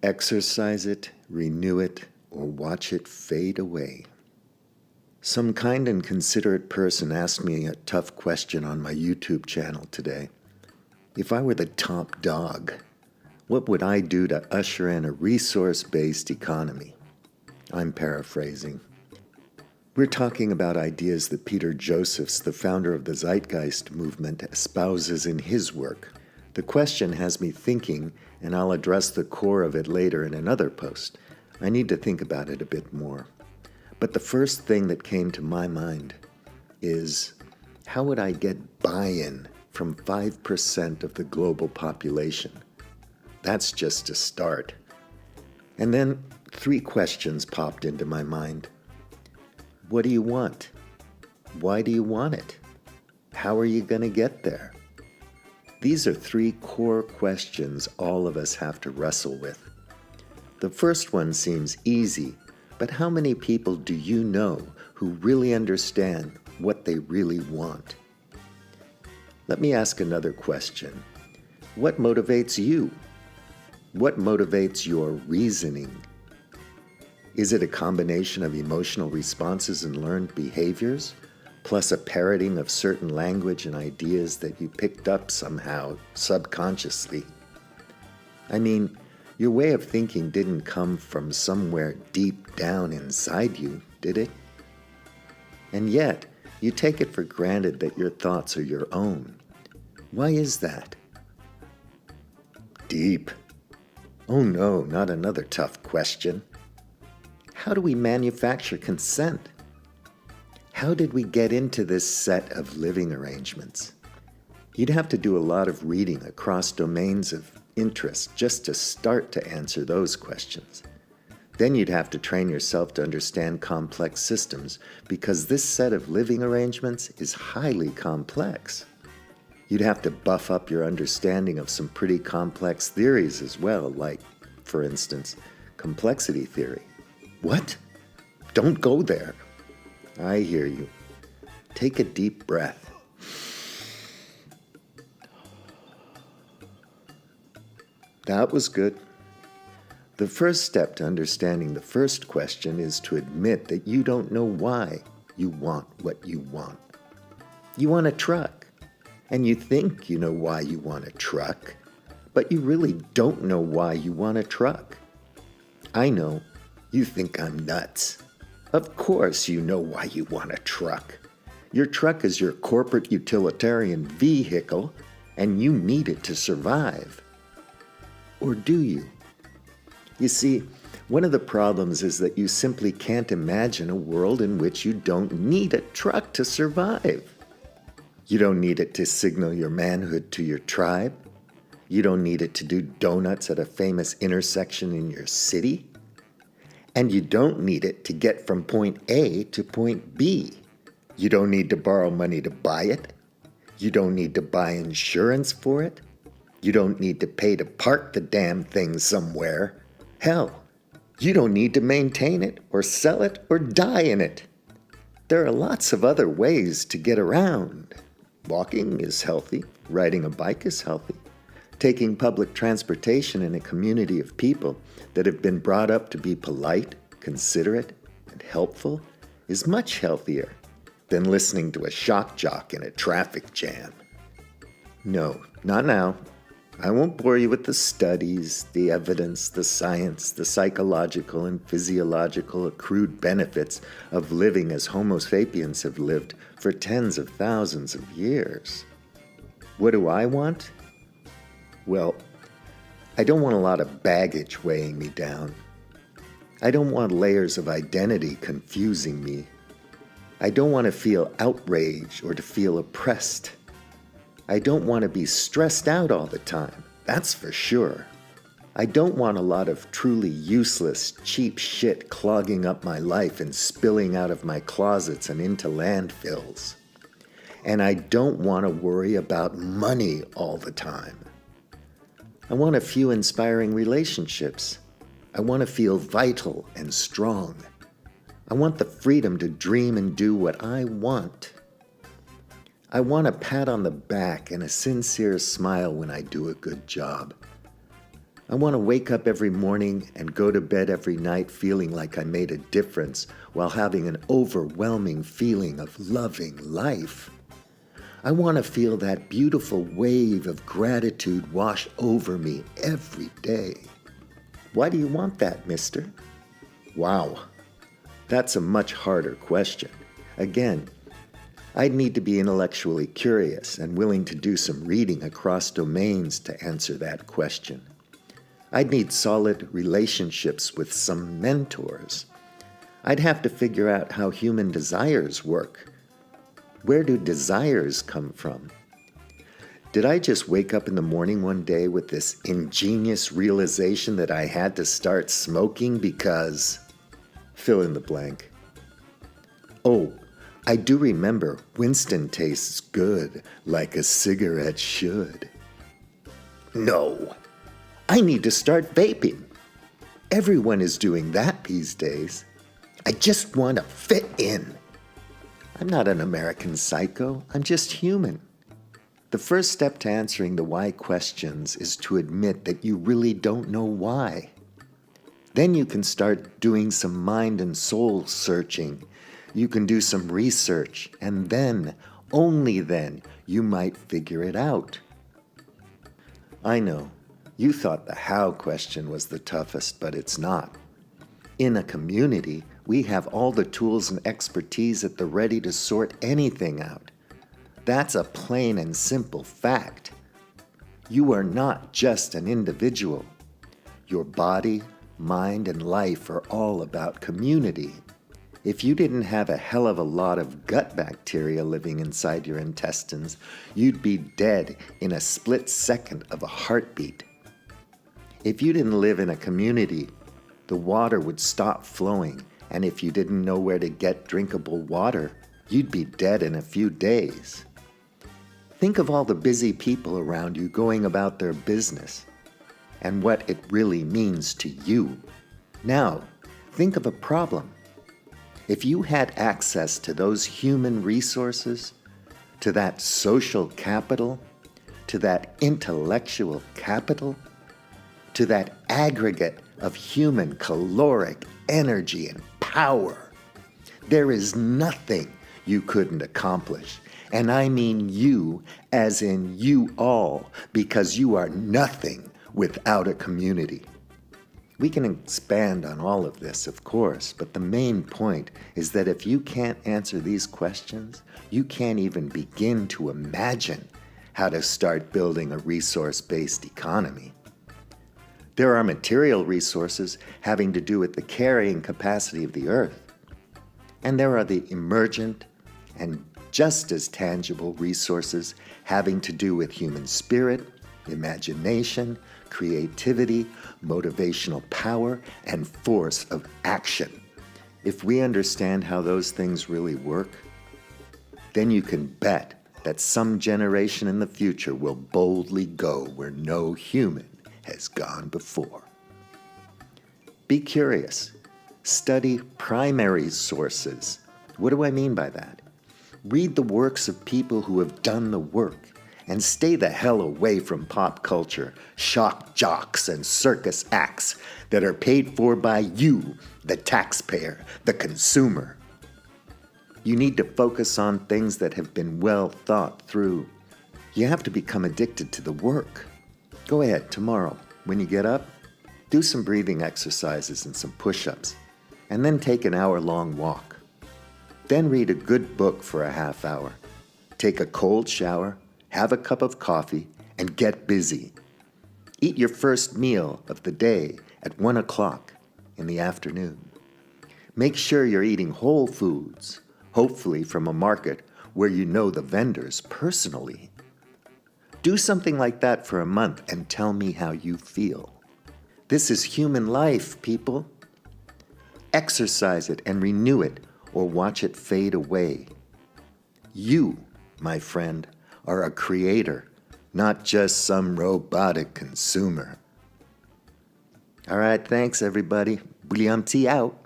exercise it, renew it, or watch it fade away. Some kind and considerate person asked me a tough question on my YouTube channel today. If I were the top dog, what would I do to usher in a resource-based economy? I'm paraphrasing. We're talking about ideas that Peter Josephs, the founder of the Zeitgeist movement, espouses in his work. The question has me thinking, and I'll address the core of it later in another post. I need to think about it a bit more. But the first thing that came to my mind is, how would I get buy-in from 5% of the global population? That's just a start. And then 3 questions popped into my mind. What do you want? Why do you want it? How are you going to get there? These are 3 core questions all of us have to wrestle with. The first one seems easy, but how many people do you know who really understand what they really want? Let me ask another question. What motivates you? What motivates your reasoning? Is it a combination of emotional responses and learned behaviors, plus a parroting of certain language and ideas that you picked up somehow, subconsciously? I mean, your way of thinking didn't come from somewhere deep down inside you, did it? And yet, you take it for granted that your thoughts are your own. Why is that? Deep. Oh no, not another tough question. How do we manufacture consent? How did we get into this set of living arrangements? You'd have to do a lot of reading across domains of interest just to start to answer those questions. Then you'd have to train yourself to understand complex systems, because this set of living arrangements is highly complex. You'd have to buff up your understanding of some pretty complex theories as well, like, for instance, complexity theory. What? Don't go there. I hear you. Take a deep breath. That was good. The first step to understanding the first question is to admit that you don't know why you want what you want. You want a truck, and you think you know why you want a truck, but you really don't know why you want a truck. I know, you think I'm nuts. Of course you know why you want a truck. Your truck is your corporate utilitarian vehicle, and you need it to survive. Or do you? You see, one of the problems is that you simply can't imagine a world in which you don't need a truck to survive. You don't need it to signal your manhood to your tribe. You don't need it to do donuts at a famous intersection in your city. And you don't need it to get from point A to point B. You don't need to borrow money to buy it. You don't need to buy insurance for it. You don't need to pay to park the damn thing somewhere. Hell, you don't need to maintain it or sell it or die in it. There are lots of other ways to get around. Walking is healthy. Riding a bike is healthy. Taking public transportation in a community of people that have been brought up to be polite, considerate, and helpful is much healthier than listening to a shock jock in a traffic jam. No, not now. I won't bore you with the studies, the evidence, the science, the psychological and physiological accrued benefits of living as Homo sapiens have lived for tens of thousands of years. What do I want? Well, I don't want a lot of baggage weighing me down. I don't want layers of identity confusing me. I don't want to feel outraged or to feel oppressed. I don't want to be stressed out all the time, that's for sure. I don't want a lot of truly useless, cheap shit clogging up my life and spilling out of my closets and into landfills. And I don't want to worry about money all the time. I want a few inspiring relationships. I want to feel vital and strong. I want the freedom to dream and do what I want. I want a pat on the back and a sincere smile when I do a good job. I want to wake up every morning and go to bed every night feeling like I made a difference while having an overwhelming feeling of loving life. I want to feel that beautiful wave of gratitude wash over me every day. Why do you want that, mister? Wow, that's a much harder question. Again, I'd need to be intellectually curious and willing to do some reading across domains to answer that question. I'd need solid relationships with some mentors. I'd have to figure out how human desires work. Where do desires come from? Did I just wake up in the morning one day with this ingenious realization that I had to start smoking because... fill in the blank. Oh, I do remember Winston tastes good like a cigarette should. No. I need to start vaping. Everyone is doing that these days. I just want to fit in. I'm not an American psycho. I'm just human. The first step to answering the why questions is to admit that you really don't know why. Then you can start doing some mind and soul searching. You can do some research, and then, only then, you might figure it out. I know. You thought the how question was the toughest, but it's not. In a community, we have all the tools and expertise at the ready to sort anything out. That's a plain and simple fact. You are not just an individual. Your body, mind, and life are all about community. If you didn't have a hell of a lot of gut bacteria living inside your intestines, you'd be dead in a split second of a heartbeat. If you didn't live in a community, the water would stop flowing, and if you didn't know where to get drinkable water, you'd be dead in a few days. Think of all the busy people around you going about their business, and what it really means to you. Now, think of a problem. If you had access to those human resources, to that social capital, to that intellectual capital, to that aggregate of human caloric energy and power, there is nothing you couldn't accomplish. And I mean you as in you all, because you are nothing without a community. We can expand on all of this, of course, but the main point is that if you can't answer these questions, you can't even begin to imagine how to start building a resource-based economy. There are material resources having to do with the carrying capacity of the earth. And there are the emergent and just as tangible resources having to do with human spirit, imagination, creativity, motivational power, and force of action. If we understand how those things really work, then you can bet that some generation in the future will boldly go where no human has gone before. Be curious. Study primary sources. What do I mean by that? Read the works of people who have done the work, and stay the hell away from pop culture, shock jocks, and circus acts that are paid for by you, the taxpayer, the consumer. You need to focus on things that have been well thought through. You have to become addicted to the work. Go ahead, tomorrow, when you get up, do some breathing exercises and some push-ups, and then take an hour-long walk. Then read a good book for a half hour. Take a cold shower, have a cup of coffee, and get busy. Eat your first meal of the day at 1 o'clock in the afternoon. Make sure you're eating whole foods, hopefully from a market where you know the vendors personally. Do something like that for a month and tell me how you feel. This is human life, people. Exercise it and renew it, or watch it fade away. You, my friend, are a creator, not just some robotic consumer. All right, thanks everybody. William T. out.